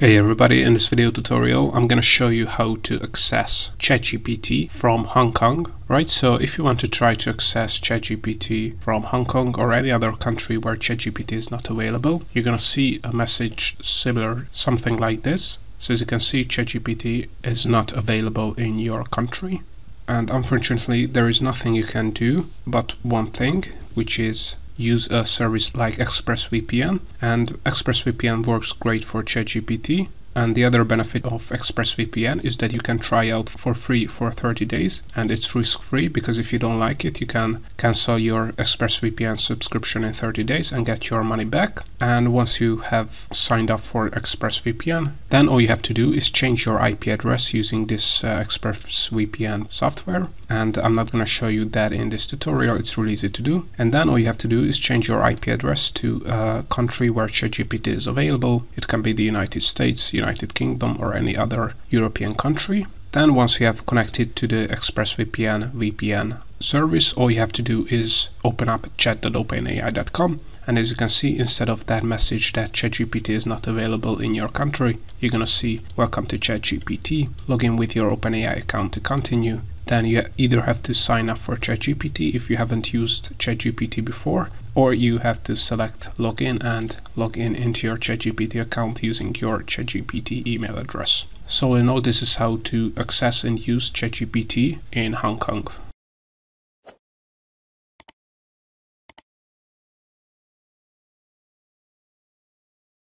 Hey everybody, in this video tutorial I'm going to show you how to access ChatGPT from Hong Kong. Right, so if you want to try to access ChatGPT from Hong Kong or any other country where ChatGPT is not available, you're going to see a message similar, something like this. So as you can see, ChatGPT is not available in your country. And unfortunately, there is nothing you can do but one thing, which is use a service like ExpressVPN, and ExpressVPN works great for ChatGPT. And the other benefit of ExpressVPN is that you can try out for free for 30 days, and it's risk-free because if you don't like it, you can cancel your ExpressVPN subscription in 30 days and get your money back. And once you have signed up for ExpressVPN, then all you have to do is change your IP address using this ExpressVPN software. And I'm not going to show you that in this tutorial, it's really easy to do. And then all you have to do is change your IP address to a country where ChatGPT is available. It can be the United States, United Kingdom, or any other European country. Then once you have connected to the ExpressVPN VPN service, all you have to do is open up chat.openai.com. And as you can see, instead of that message that ChatGPT is not available in your country, you're going to see welcome to ChatGPT. Log in with your OpenAI account to continue. Then you either have to sign up for ChatGPT if you haven't used ChatGPT before, or you have to select login and log in into your ChatGPT account using your ChatGPT email address. So in all, this is how to access and use ChatGPT in Hong Kong.